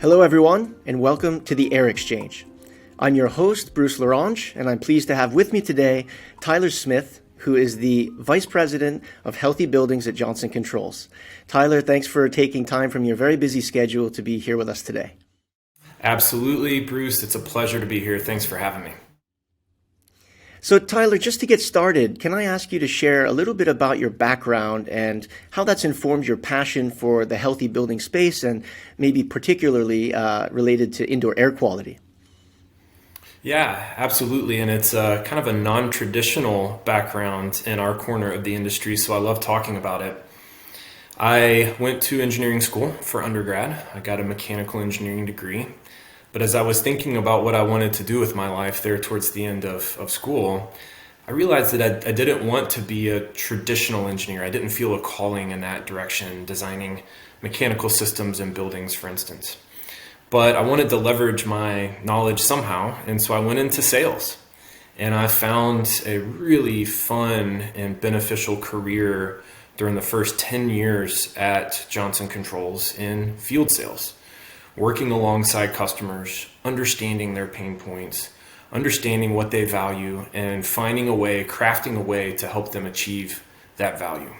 Hello everyone, and welcome to the Air Exchange. I'm your host, Bruce Larange, and I'm pleased to have with me today Tyler Smith, who is the Vice President of Healthy Buildings at Johnson Controls. Tyler, thanks for taking time from your very busy schedule to be here with us today. Absolutely, Bruce. It's a pleasure to be here. Thanks for having me. So Tyler, just to get started, can I ask you to share a little bit about your background and how that's informed your passion for the healthy building space and maybe particularly related to indoor air quality? Yeah, absolutely. And it's kind of a non-traditional background in our corner of the industry, so I love talking about it. I went to engineering school for undergrad. I got a mechanical engineering degree. But as I was thinking about what I wanted to do with my life there towards the end of school, I realized that I didn't want to be a traditional engineer. I didn't feel a calling in that direction, designing mechanical systems and buildings, for instance. But I wanted to leverage my knowledge somehow, and so I went into sales. And I found a really fun and beneficial career during the first 10 years at Johnson Controls in field sales, working alongside customers, understanding their pain points, understanding what they value, and finding a way, crafting a way to help them achieve that value.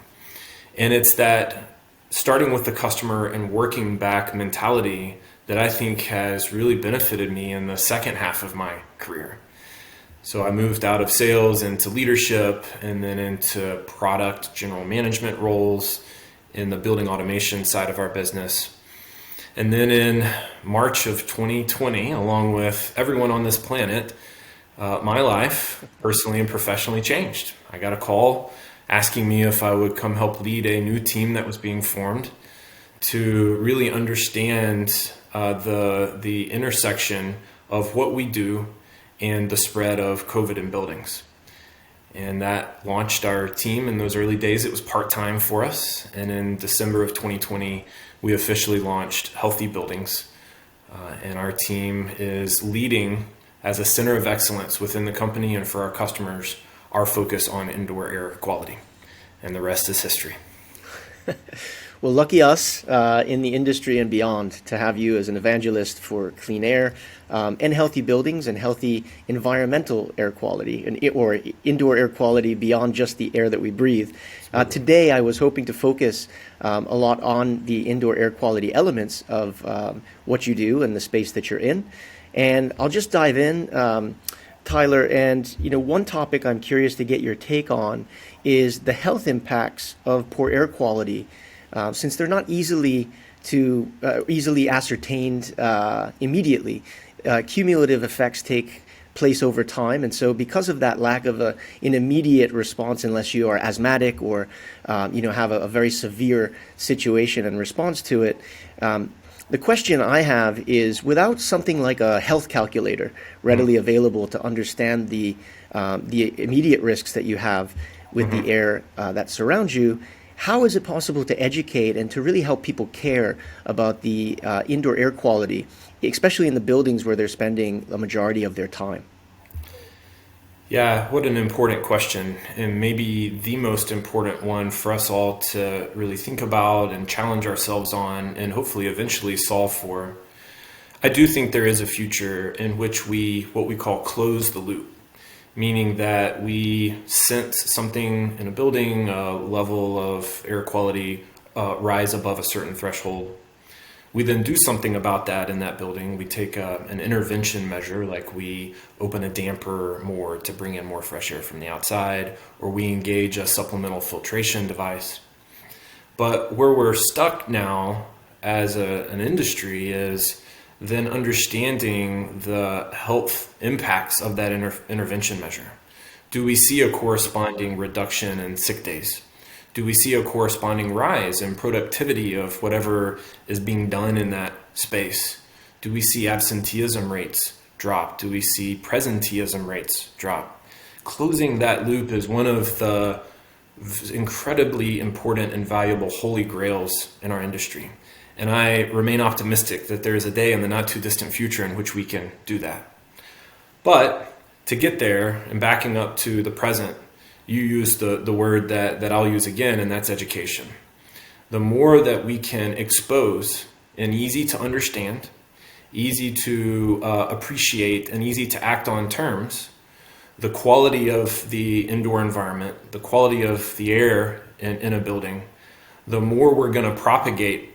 And it's that starting with the customer and working back mentality that I think has really benefited me in the second half of my career. So I moved out of sales into leadership and then into product general management roles in the building automation side of our business. And then in March of 2020, along with everyone on this planet, my life, personally and professionally, changed. I got a call asking me if I would come help lead a new team that was being formed to really understand the intersection of what we do and the spread of COVID in buildings. And that launched our team. In those early days, it was part-time for us. And in December of 2020, we officially launched Healthy Buildings. And our team is leading as a center of excellence within the company and for our customers, our focus on indoor air quality. And the rest is history. Well, lucky us in the industry and beyond to have you as an evangelist for clean air and healthy buildings and healthy environmental air quality or indoor air quality beyond just the air that we breathe. Today, I was hoping to focus a lot on the indoor air quality elements of what you do and the space that you're in. And I'll just dive in, Tyler, and one topic I'm curious to get your take on is the health impacts of poor air quality. Since they're not easily ascertained immediately, cumulative effects take place over time, and so because of that lack of an immediate response, unless you are asthmatic or have a very severe situation and response to it, the question I have is, without something like a health calculator readily available to understand the immediate risks that you have with the air that surrounds you, how is it possible to educate and to really help people care about the indoor air quality, especially in the buildings where they're spending the majority of their time? Yeah, what an important question, and maybe the most important one for us all to really think about and challenge ourselves on and hopefully eventually solve for. I do think there is a future in which what we call close the loop, meaning that we sense something in a building, a level of air quality rise above a certain threshold. We then do something about that in that building. We take an intervention measure, like we open a damper more to bring in more fresh air from the outside, or we engage a supplemental filtration device. But where we're stuck now as an industry is then understanding the health impacts of that intervention measure. Do we see a corresponding reduction in sick days? Do we see a corresponding rise in productivity of whatever is being done in that space? Do we see absenteeism rates drop? Do we see presenteeism rates drop? Closing that loop is one of the incredibly important and valuable holy grails in our industry. And I remain optimistic that there is a day in the not too distant future in which we can do that. But to get there and backing up to the present, you use the word that I'll use again, and that's education. The more that we can expose in easy to understand easy to appreciate, and easy to act on terms, the quality of the indoor environment, the quality of the air in a building, the more we're going to propagate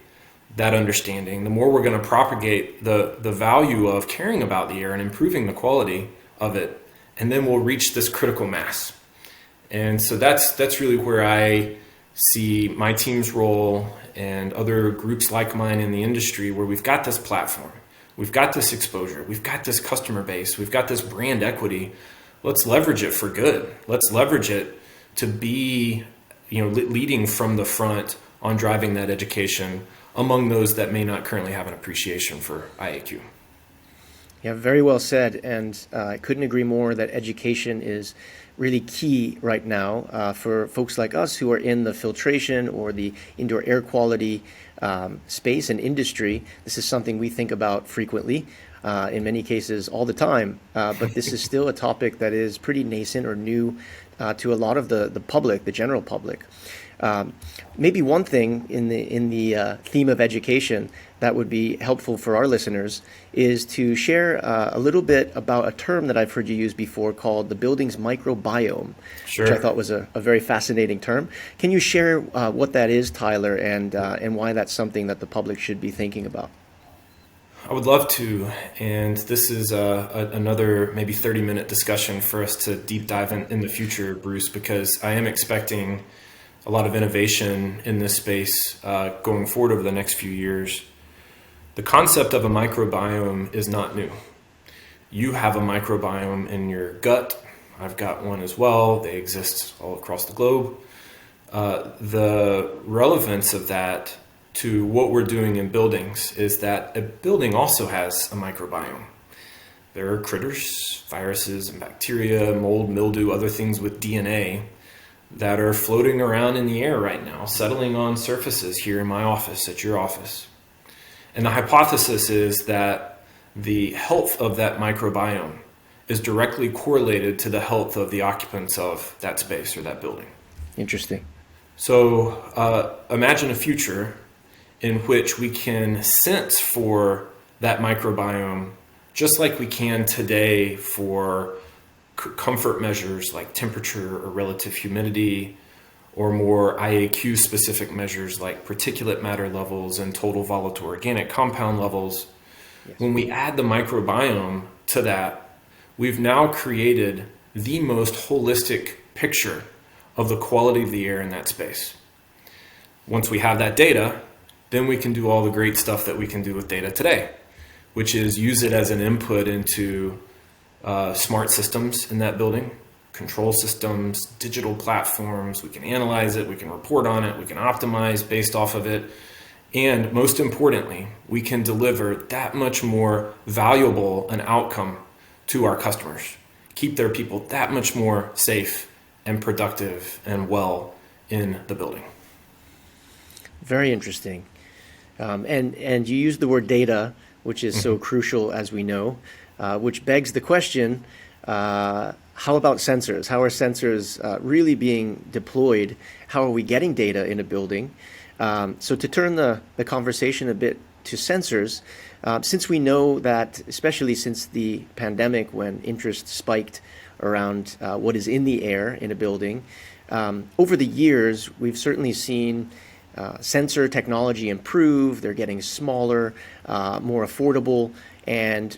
that understanding, the more we're going to propagate the value of caring about the air and improving the quality of it, and then we'll reach this critical mass. And so that's really where I see my team's role and other groups like mine in the industry, where we've got this platform, we've got this exposure, we've got this customer base, we've got this brand equity. Let's leverage it for good. Let's leverage it to be, leading from the front on driving that education among those that may not currently have an appreciation for IAQ. Yeah, very well said. And I couldn't agree more that education is really key right now for folks like us who are in the filtration or the indoor air quality space and industry. This is something we think about frequently, in many cases all the time, but this is still a topic that is pretty nascent or new to a lot of the public, the general public. Maybe one thing in the theme of education that would be helpful for our listeners is to share a little bit about a term that I've heard you use before called the building's microbiome, Sure. which I thought was a very fascinating term. Can you share what that is, Tyler, and why that's something that the public should be thinking about? I would love to, and this is another maybe 30-minute discussion for us to deep dive in the future, Bruce, because I am expecting a lot of innovation in this space going forward over the next few years. The concept of a microbiome is not new. You have a microbiome in your gut. I've got one as well. They exist all across the globe. The relevance of that to what we're doing in buildings is that a building also has a microbiome. There are critters, viruses and bacteria, mold, mildew, other things with DNA that are floating around in the air right now, settling on surfaces here in my office, at your office. And the hypothesis is that the health of that microbiome is directly correlated to the health of the occupants of that space or that building. Interesting. So imagine a future in which we can sense for that microbiome just like we can today for comfort measures like temperature or relative humidity, or more IAQ specific measures like particulate matter levels and total volatile organic compound levels. Yes. When we add the microbiome to that, we've now created the most holistic picture of the quality of the air in that space. Once we have that data, then we can do all the great stuff that we can do with data today, which is use it as an input into smart systems in that building, control systems, digital platforms. We can analyze it, we can report on it, we can optimize based off of it. And most importantly, we can deliver that much more valuable an outcome to our customers, keep their people that much more safe and productive and well in the building. Very interesting. And you use the word data, which is so crucial, as we know, which begs the question, how about sensors? How are sensors really being deployed? How are we getting data in a building? So to turn the conversation a bit to sensors, since we know that, especially since the pandemic when interest spiked around what is in the air in a building, over the years, we've certainly seen sensor technology improve. They're getting smaller, more affordable. And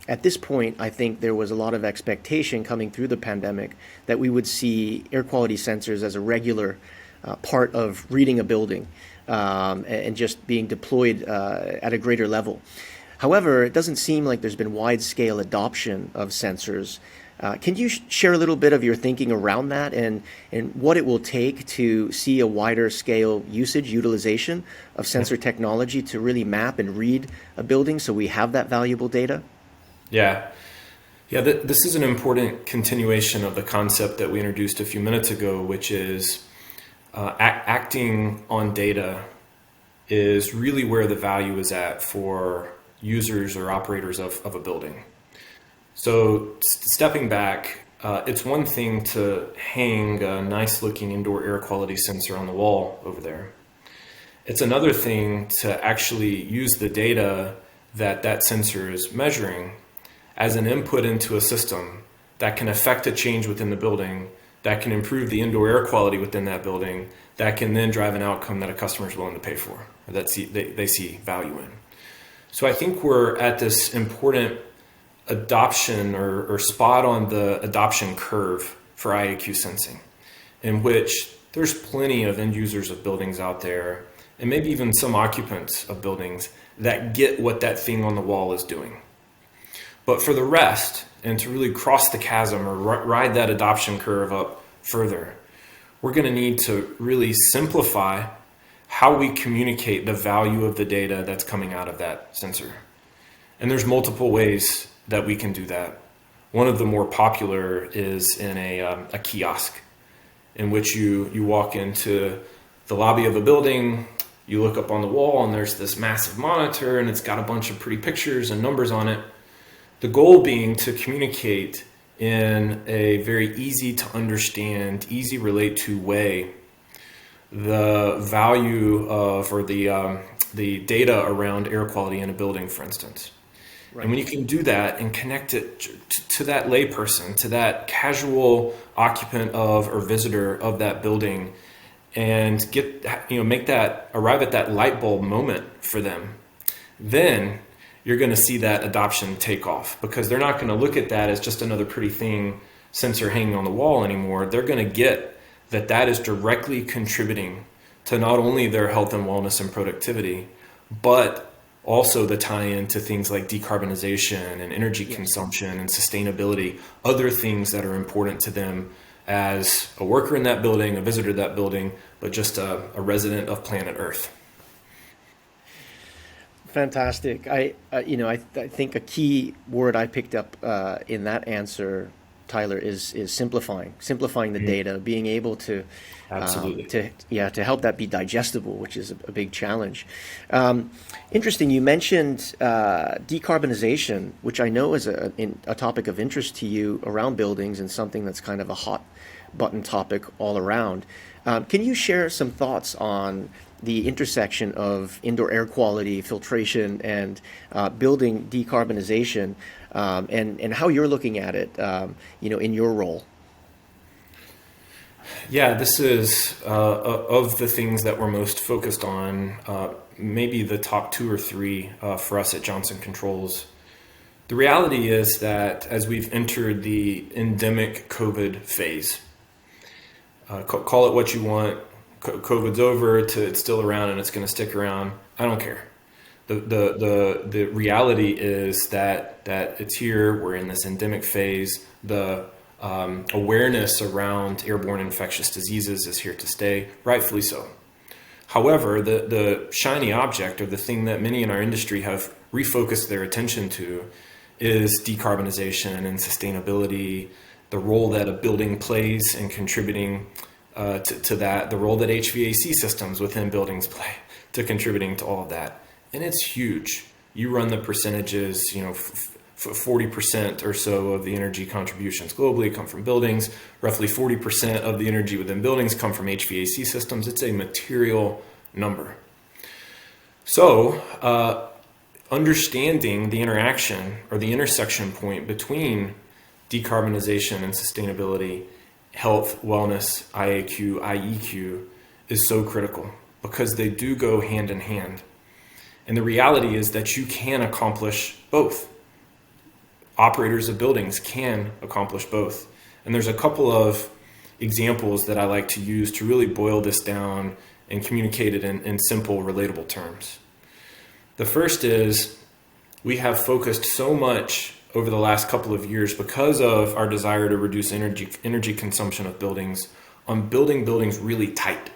at this point, I think there was a lot of expectation coming through the pandemic that we would see air quality sensors as a regular part of reading a building and just being deployed at a greater level. However, it doesn't seem like there's been wide-scale adoption of sensors. Can you share a little bit of your thinking around that and what it will take to see a wider scale utilization of sensor technology to really map and read a building so we have that valuable data? Yeah, this is an important continuation of the concept that we introduced a few minutes ago, which is acting on data is really where the value is at for users or operators of a building. So stepping back, it's one thing to hang a nice looking indoor air quality sensor on the wall over there. It's another thing to actually use the data that that sensor is measuring as an input into a system that can affect a change within the building, that can improve the indoor air quality within that building, that can then drive an outcome that a customer is willing to pay for, or that they see value in. So I think we're at this important adoption or spot on the adoption curve for IAQ sensing, in which there's plenty of end users of buildings out there, and maybe even some occupants of buildings that get what that thing on the wall is doing. But for the rest, and to really cross the chasm or ride that adoption curve up further, we're going to need to really simplify how we communicate the value of the data that's coming out of that sensor. And there's multiple ways that we can do that. One of the more popular is in a kiosk, in which you walk into the lobby of a building, you look up on the wall, and there's this massive monitor, and it's got a bunch of pretty pictures and numbers on it. The goal being to communicate in a very easy to understand, easy relate to way the value of, or the data around air quality in a building, for instance. Right. And when you can do that and connect it to that layperson, to that casual occupant of or visitor of that building, and arrive at that light bulb moment for them, then you're going to see that adoption take off, because they're not going to look at that as just another pretty thing, sensor hanging on the wall anymore. They're going to get that that is directly contributing to not only their health and wellness and productivity, but also the tie-in to things like decarbonization and energy consumption and sustainability, other things that are important to them as a worker in that building, a visitor to that building, but just a resident of planet Earth. Fantastic. I think a key word I picked up in that answer, Tyler, is simplifying the data, being able to Absolutely. To help that be digestible, which is a big challenge. Interesting. You mentioned decarbonization, which I know is a topic of interest to you around buildings, and something that's kind of a hot button topic all around. Can you share some thoughts on the intersection of indoor air quality, filtration, and building decarbonization, and how you're looking at it, in your role? Yeah, this is of the things that we're most focused on, maybe the top 2 or 3 for us at Johnson Controls. The reality is that as we've entered the endemic COVID phase, call it what you want, COVID's over to it's still around and it's going to stick around, I don't care. The reality is that it's here. We're in this endemic phase. The awareness around airborne infectious diseases is here to stay, rightfully so. However, the shiny object, or the thing that many in our industry have refocused their attention to, is decarbonization and sustainability, the role that a building plays in contributing to that, the role that HVAC systems within buildings play to contributing to all of that. And it's huge. You run the percentages, 40% or so of the energy contributions globally come from buildings. Roughly 40% of the energy within buildings come from HVAC systems. It's a material number. So understanding the interaction or the intersection point between decarbonization and sustainability, health, wellness, IAQ, IEQ is so critical, because they do go hand in hand. And the reality is that you can accomplish both. Operators of buildings can accomplish both. And there's a couple of examples that I like to use to really boil this down and communicate it in simple, relatable terms. The first is, we have focused so much over the last couple of years, because of our desire to reduce energy consumption of buildings, on building buildings really tight.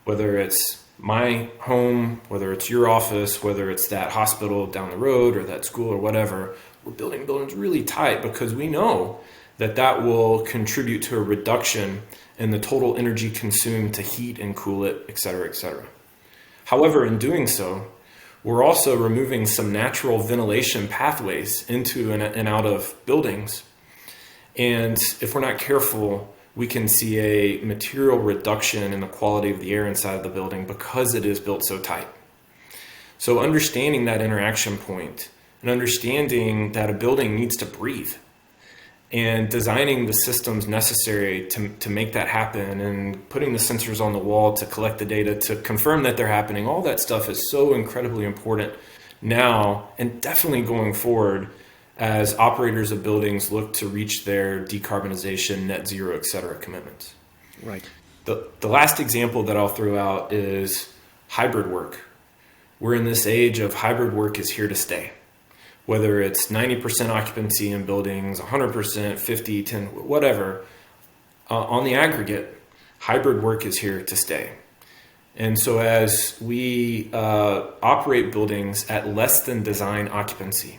Whether it's my home, whether it's your office, whether it's that hospital down the road or that school or whatever, we're building buildings really tight because we know that that will contribute to a reduction in the total energy consumed to heat and cool it, et cetera, et cetera. However, in doing so, we're also removing some natural ventilation pathways into and out of buildings. And if we're not careful, we can see a material reduction in the quality of the air inside of the building because it is built so tight. So understanding that interaction point and understanding that a building needs to breathe and designing the systems necessary to make that happen and putting the sensors on the wall to collect the data to confirm that they're happening, all that stuff is so incredibly important now and definitely going forward as operators of buildings look to reach their decarbonization, net zero, et cetera commitments. Right. The last example that I'll throw out is hybrid work. We're in this age of hybrid work is here to stay. Whether it's 90% occupancy in buildings, 100%, 50, 10, whatever, on the aggregate, hybrid work is here to stay. And so as we operate buildings at less than design occupancy,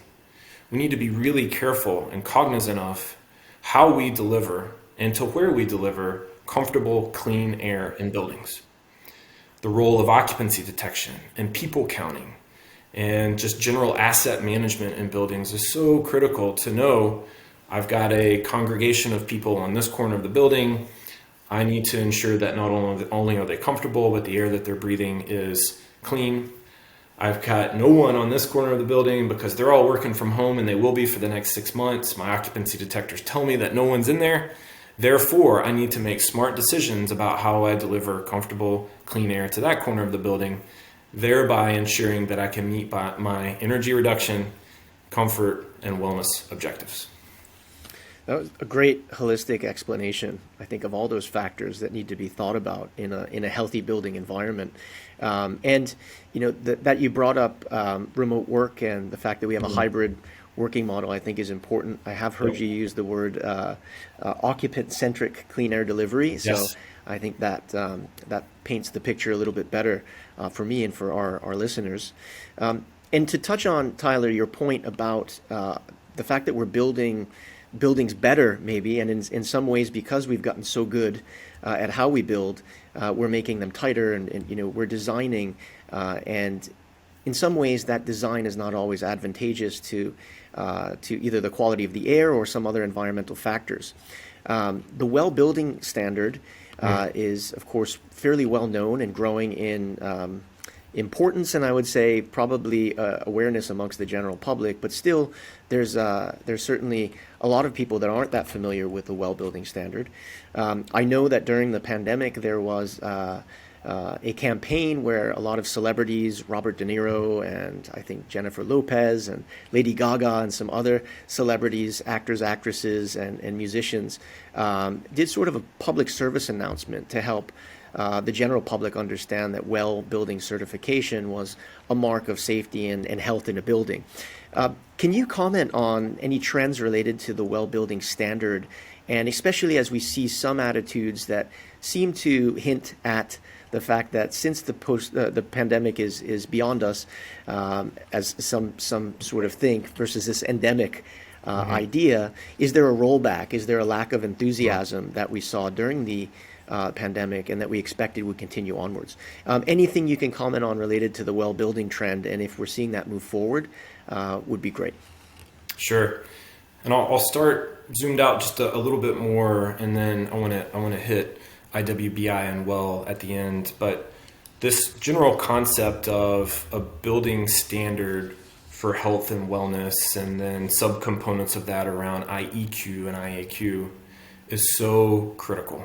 we need to be really careful and cognizant of how we deliver and to where we deliver comfortable, clean air in buildings. The role of occupancy detection and people counting and just general asset management in buildings is so critical to know I've got a congregation of people on this corner of the building. I need to ensure that not only are they comfortable, but the air that they're breathing is clean. I've got no one on this corner of the building because they're all working from home and they will be for the next 6 months. My occupancy detectors tell me that no one's in there. Therefore, I need to make smart decisions about how I deliver comfortable, clean air to that corner of the building, thereby ensuring that I can meet my energy reduction, comfort, and wellness objectives. That was a great holistic explanation, I think, of all those factors that need to be thought about in a healthy building environment. And that you brought up remote work and the fact that we have a hybrid working model, I think, is important. I have heard you use the word occupant-centric clean air delivery. So Yes. I think that that paints the picture a little bit better for me and for our listeners. And to touch on, Tyler, your point about the fact that we're building buildings better, maybe, and in some ways, because we've gotten so good at how we build, we're making them tighter, and we're designing, and in some ways, that design is not always advantageous to either the quality of the air or some other environmental factors. The well building standard is, of course, fairly well known and growing in importance, and I would say probably awareness amongst the general public. But still, there's certainly a lot of people that aren't that familiar with the well building standard. I know that during the pandemic there was a campaign where a lot of celebrities, Robert De Niro and I think Jennifer Lopez and Lady Gaga and some other celebrities, actors, actresses, and musicians did sort of a public service announcement to help the general public understand that well building certification was a mark of safety and health in a building. Can you comment on any trends related to the well building standard, and especially as we see some attitudes that seem to hint at the fact that since the pandemic is beyond us, as some sort of think, versus this endemic idea, is there a rollback? Is there a lack of enthusiasm that we saw during the pandemic and that we expected would continue onwards? Anything you can comment on related to the well building trend, and if we're seeing that move forward, would be great. Sure, and I'll start zoomed out just a little bit more, and then I want to hit IWBI and well at the end. But this general concept of a building standard for health and wellness, and then subcomponents of that around IEQ and IAQ, is so critical.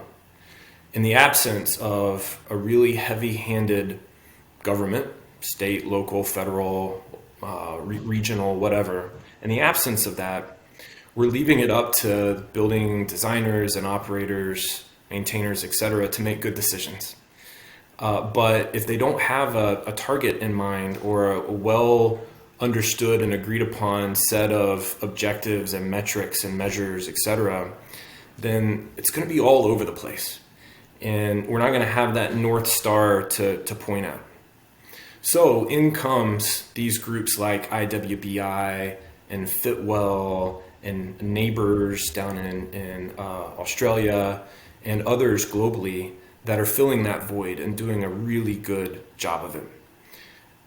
In the absence of a really heavy-handed government, state, local, federal, regional, whatever, in the absence of that, we're leaving it up to building designers and operators, maintainers, et cetera, to make good decisions. But if they don't have a target in mind or a well understood and agreed upon set of objectives and metrics and measures, et cetera, then it's going to be all over the place. And we're not going to have that North Star to point at. So in comes these groups like IWBI and Fitwell and Neighbors down in Australia and others globally that are filling that void and doing a really good job of it.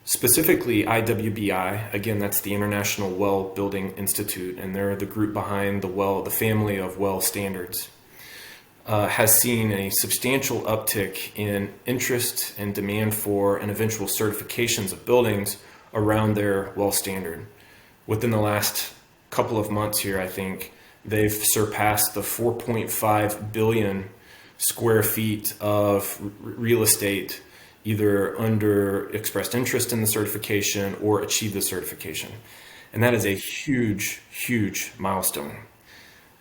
Specifically, IWBI, again, that's the International Well Building Institute, and they're the group behind the family of well standards, has seen a substantial uptick in interest and demand for and eventual certifications of buildings around their well standard. Within the last couple of months here, I think they've surpassed the 4.5 billion square feet of real estate, either under expressed interest in the certification or achieve the certification. And that is a huge, huge milestone.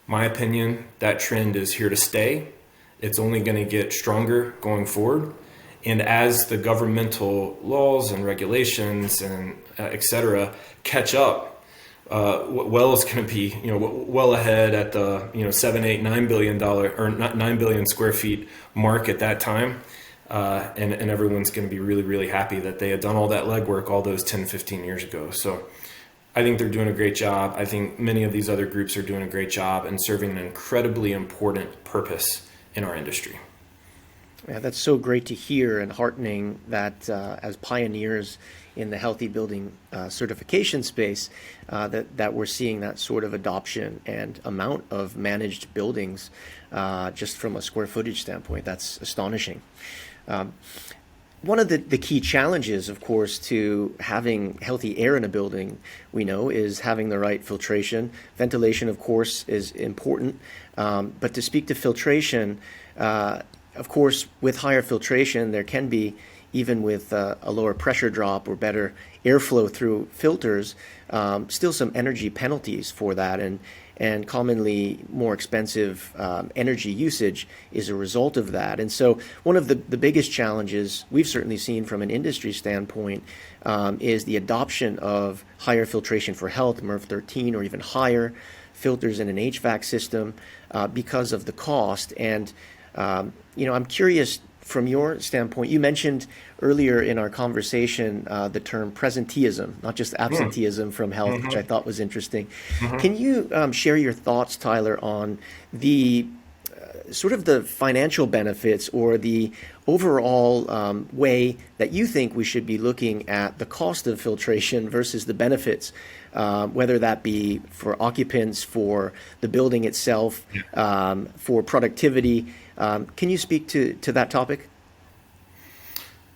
My opinion, that trend is here to stay. It's only going to get stronger going forward. And as the governmental laws and regulations and et cetera catch up, well is going to be, well ahead at the, 7, 8, $9 billion or not 9 billion square feet mark at that time. And everyone's going to be really, really happy that they had done all that legwork all those 10, 15 years ago. So I think they're doing a great job. I think many of these other groups are doing a great job and serving an incredibly important purpose in our industry. Yeah, that's so great to hear and heartening that as pioneers in the healthy building certification space, that we're seeing that sort of adoption and amount of managed buildings just from a square footage standpoint. That's astonishing. One of the key challenges, of course, to having healthy air in a building, we know, is having the right filtration. Ventilation, of course, is important. But to speak to filtration, of course, with higher filtration, there can be, even with a lower pressure drop or better airflow through filters, still some energy penalties for that. And commonly more expensive energy usage is a result of that. And so one of the biggest challenges we've certainly seen from an industry standpoint is the adoption of higher filtration for health, MERV 13 or even higher filters in an HVAC system because of the cost. And I'm curious from your standpoint, you mentioned earlier in our conversation the term presenteeism, not just absenteeism from health, which I thought was interesting. Can you share your thoughts, Tyler, on the sort of the financial benefits or the overall way that you think we should be looking at the cost of filtration versus the benefits, whether that be for occupants, for the building itself, for productivity? Can you speak to that topic?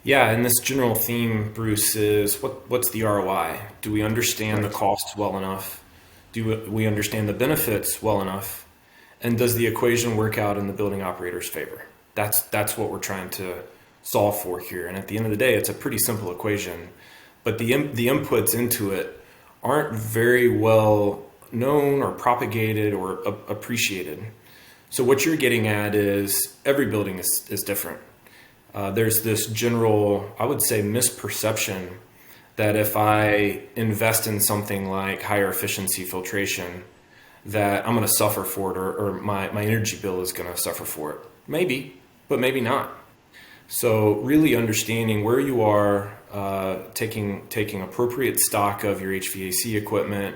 Yeah, and this general theme, Bruce, is what's the ROI? Do we understand the costs well enough? Do we understand the benefits well enough? And does the equation work out in the building operator's favor? That's what we're trying to solve for here. And at the end of the day, it's a pretty simple equation, but the inputs into it aren't very well known or propagated or appreciated. So what you're getting at is every building is different. There's this general, I would say, misperception that if I invest in something like higher efficiency filtration, that I'm going to suffer for it or my energy bill is going to suffer for it. Maybe, but maybe not. So really understanding where you are, taking appropriate stock of your HVAC equipment,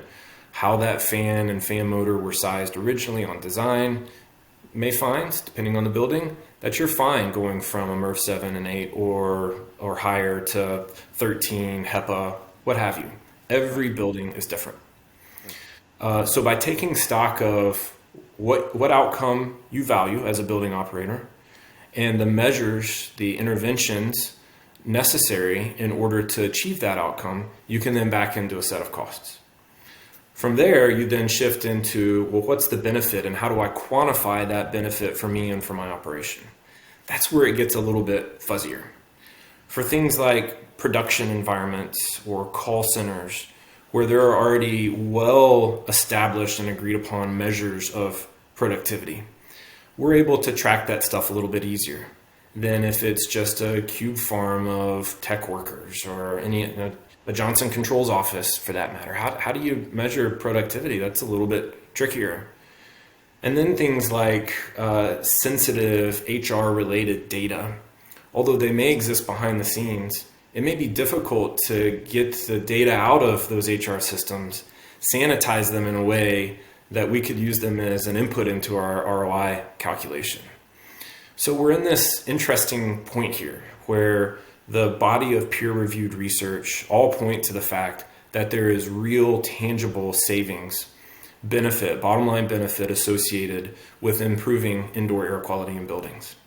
how that fan and fan motor were sized originally on design, may find, depending on the building, that you're fine going from a MERV 7 and 8 or higher to 13, HEPA, what have you. Every building is different. So by taking stock of what outcome you value as a building operator and the measures, the interventions necessary in order to achieve that outcome, you can then back into a set of costs. From there, you then shift into, well, what's the benefit and how do I quantify that benefit for me and for my operation? That's where it gets a little bit fuzzier. For things like production environments or call centers, where there are already well established and agreed upon measures of productivity, we're able to track that stuff a little bit easier than if it's just a cube farm of tech workers or a Johnson Controls office for that matter. How do you measure productivity? That's a little bit trickier. And then things like sensitive HR related data, although they may exist behind the scenes, it may be difficult to get the data out of those HR systems, sanitize them in a way that we could use them as an input into our ROI calculation. So we're in this interesting point here where the body of peer-reviewed research all point to the fact that there is real tangible savings, benefit, bottom line benefit associated with improving indoor air quality in buildings.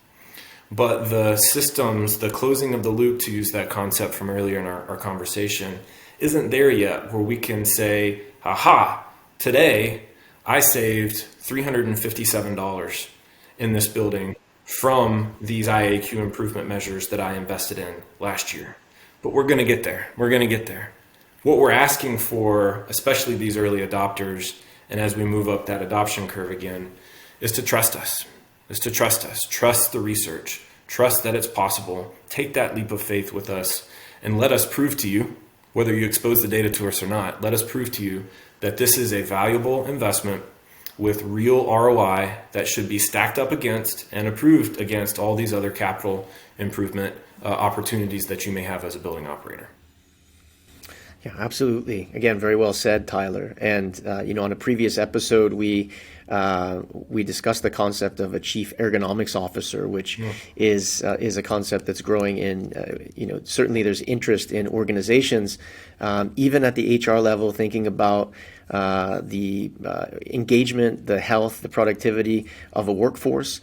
But the systems, the closing of the loop, to use that concept from earlier in our conversation, isn't there yet where we can say, aha, today I saved $357 in this building from these IAQ improvement measures that I invested in last year. But we're going to get there. We're going to get there. What we're asking for, especially these early adopters, and as we move up that adoption curve again, is to trust us, trust the research, trust that it's possible, take that leap of faith with us, and let us prove to you, whether you expose the data to us or not, let us prove to you that this is a valuable investment with real ROI that should be stacked up against and approved against all these other capital improvement opportunities that you may have as a building operator. Yeah, absolutely. Again, very well said, Tyler. And on a previous episode, we discussed the concept of a chief ergonomics officer, which is a concept that's growing in. Certainly, there's interest in organizations, even at the HR level, thinking about the engagement, the health, the productivity of a workforce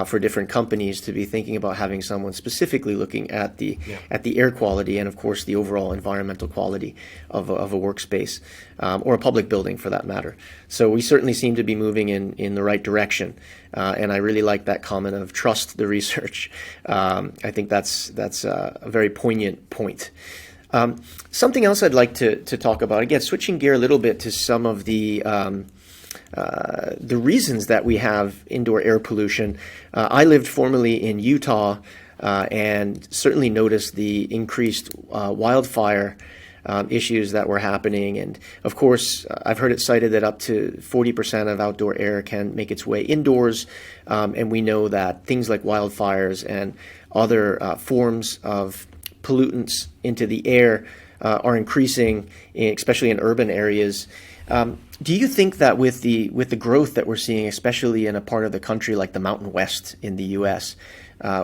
for different companies to be thinking about having someone specifically looking at the air quality and, of course, the overall environmental quality of a workspace or a public building for that matter. So we certainly seem to be moving in the right direction. And I really like that comment of trust the research. I think that's a very poignant point. Something else I'd like to talk about, again, switching gear a little bit to some of the reasons that we have indoor air pollution. I lived formerly in Utah and certainly noticed the increased wildfire issues that were happening. And of course, I've heard it cited that up to 40% of outdoor air can make its way indoors. And we know that things like wildfires and other forms of pollutants into the air are increasing, especially in urban areas. Do you think that with the growth that we're seeing, especially in a part of the country like the Mountain West in the U.S.,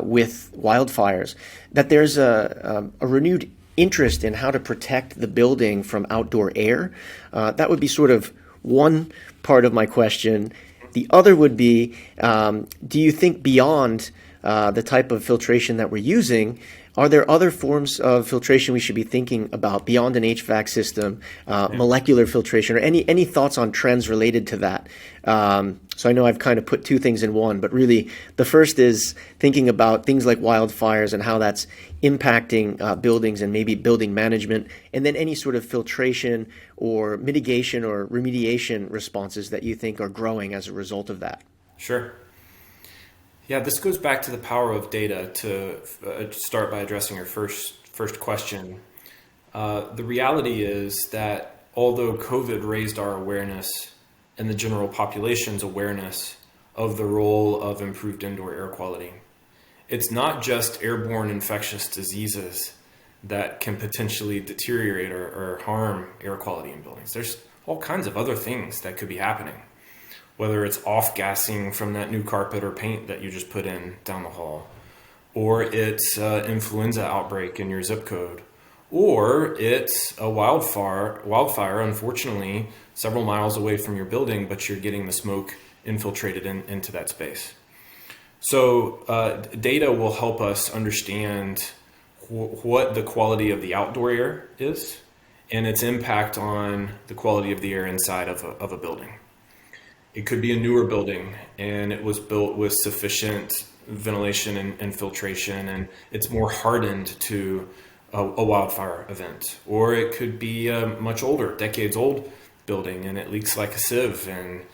with wildfires, that there's a renewed interest in how to protect the building from outdoor air? That would be sort of one part of my question. The other would be, do you think beyond the type of filtration that we're using, are there other forms of filtration we should be thinking about beyond an HVAC system, molecular filtration, or any thoughts on trends related to that? So I know I've kind of put two things in one, but really the first is thinking about things like wildfires and how that's impacting buildings and maybe building management, and then any sort of filtration or mitigation or remediation responses that you think are growing as a result of that. Sure. Yeah, this goes back to the power of data to start by addressing your first question. The reality is that although COVID raised our awareness and the general population's awareness of the role of improved indoor air quality, it's not just airborne infectious diseases that can potentially deteriorate or harm air quality in buildings. There's all kinds of other things that could be happening. Whether it's off-gassing from that new carpet or paint that you just put in down the hall, or it's influenza outbreak in your zip code, or it's a wildfire, unfortunately, several miles away from your building, but you're getting the smoke infiltrated into that space. So data will help us understand what the quality of the outdoor air is and its impact on the quality of the air inside of a building. It could be a newer building and it was built with sufficient ventilation and filtration, and it's more hardened to a wildfire event. Or it could be a much older, decades old building and it leaks like a sieve, and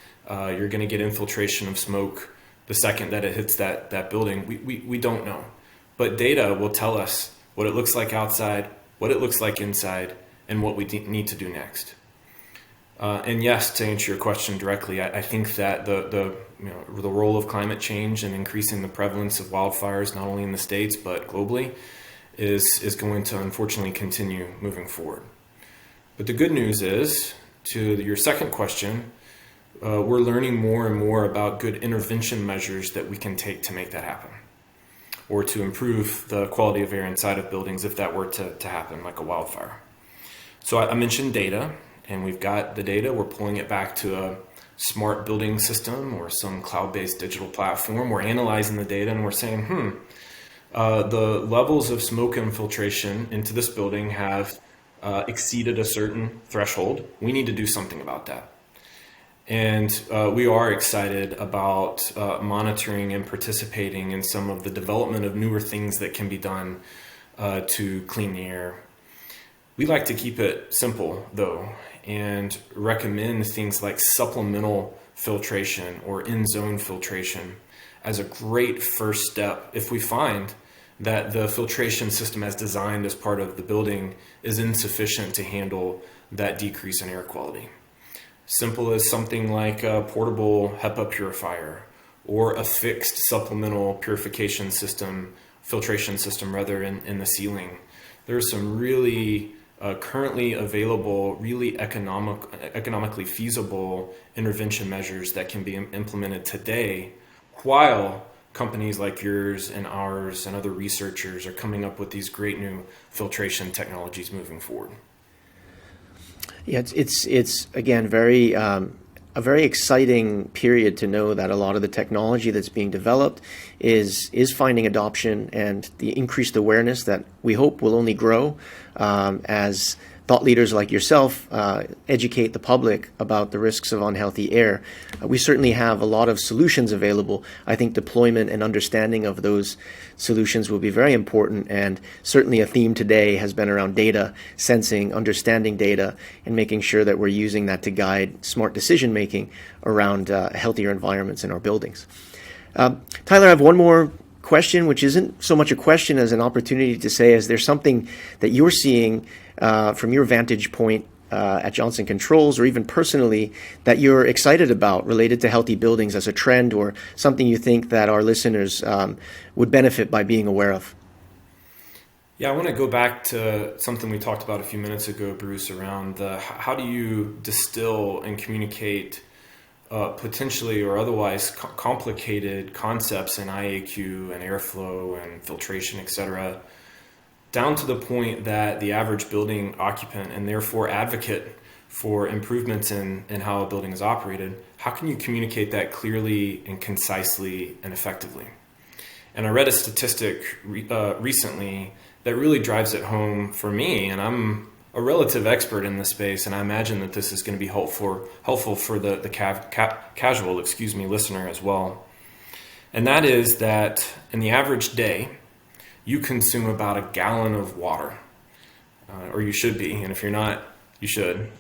you're going to get infiltration of smoke the second that it hits that building. We don't know. But data will tell us what it looks like outside, what it looks like inside, and what we need to do next. And yes, to answer your question directly, I think that the role of climate change and increasing the prevalence of wildfires, not only in the States but globally, is going to unfortunately continue moving forward. But the good news is, to your second question, we're learning more and more about good intervention measures that we can take to make that happen, or to improve the quality of air inside of buildings if that were to happen, like a wildfire. So I mentioned data. And we've got the data, we're pulling it back to a smart building system or some cloud-based digital platform. We're analyzing the data and we're saying, the levels of smoke infiltration into this building have exceeded a certain threshold, we need to do something about that. And we are excited about monitoring and participating in some of the development of newer things that can be done to clean the air. We like to keep it simple, though, and recommend things like supplemental filtration or in-zone filtration as a great first step if we find that the filtration system as designed as part of the building is insufficient to handle that decrease in air quality. Simple as something like a portable HEPA purifier or a fixed supplemental purification system, filtration system rather, in the ceiling. There are some really currently available, really economically feasible intervention measures that can be implemented today, while companies like yours and ours and other researchers are coming up with these great new filtration technologies moving forward. Yeah, it's again a very exciting period to know that a lot of the technology that's being developed is finding adoption, and the increased awareness that we hope will only grow as thought leaders like yourself educate the public about the risks of unhealthy air. We certainly have a lot of solutions available. I think deployment and understanding of those solutions will be very important, and certainly a theme today has been around data, sensing, understanding data, and making sure that we're using that to guide smart decision making around healthier environments in our buildings. Tyler, I have one more question, which isn't so much a question as an opportunity to say, is there something that you're seeing from your vantage point at Johnson Controls, or even personally, that you're excited about related to healthy buildings as a trend, or something you think that our listeners would benefit by being aware of? Yeah, I want to go back to something we talked about a few minutes ago, Bruce, around how do you distill and communicate potentially or otherwise complicated concepts in IAQ and airflow and filtration, etc., down to the point that the average building occupant, and therefore advocate for improvements in how a building is operated, how can you communicate that clearly and concisely and effectively? And I read a statistic recently that really drives it home for me, and I'm a relative expert in this space, and I imagine that this is going to be helpful for the casual listener as well. And that is that in the average day, you consume about a gallon of water, or you should be, and if you're not, you should.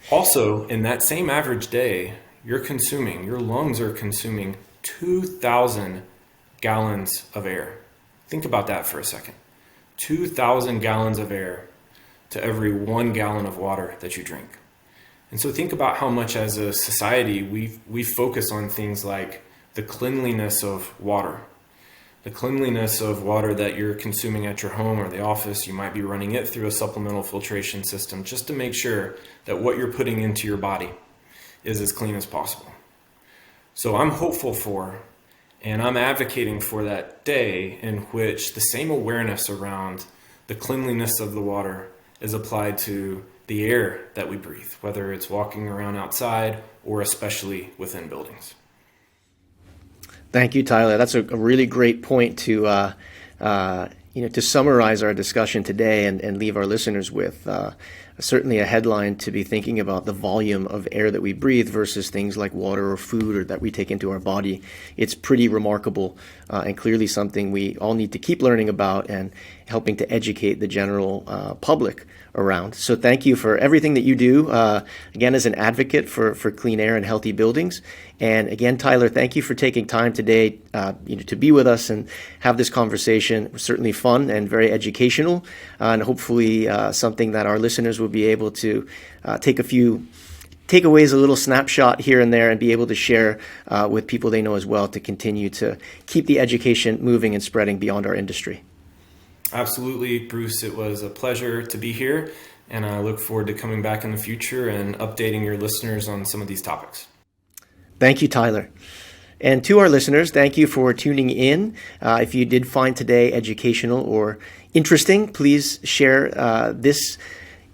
Also, in that same average day, your lungs are consuming 2,000 gallons of air. Think about that for a second. 2,000 gallons of air to every 1 gallon of water that you drink. And so think about how much as a society we focus on things like the cleanliness of water. The cleanliness of water that you're consuming at your home or the office. You might be running it through a supplemental filtration system just to make sure that what you're putting into your body is as clean as possible. So I'm hopeful for, and I'm advocating for that day in which the same awareness around the cleanliness of the water is applied to the air that we breathe, whether it's walking around outside or especially within buildings. Thank you, Tyler. That's a really great point to summarize our discussion today and leave our listeners with. Certainly a headline to be thinking about the volume of air that we breathe versus things like water or food or that we take into our body. It's pretty remarkable and clearly something we all need to keep learning about and helping to educate the general public around. So thank you for everything that you do, again, as an advocate for clean air and healthy buildings. And again, Tyler, thank you for taking time today to be with us and have this conversation. It was certainly fun and very educational, and hopefully something that our listeners will be able to take a few takeaways, a little snapshot here and there, and be able to share with people they know as well to continue to keep the education moving and spreading beyond our industry. Absolutely, Bruce. It was a pleasure to be here, and I look forward to coming back in the future and updating your listeners on some of these topics. Thank you, Tyler. And to our listeners, thank you for tuning in. If you did find today educational or interesting, please share this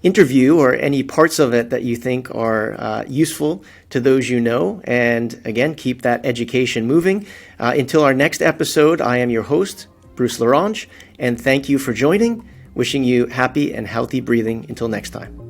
interview or any parts of it that you think are useful to those you know. And again, keep that education moving. Until our next episode, I am your host, Bruce Larange, and thank you for joining. Wishing you happy and healthy breathing until next time.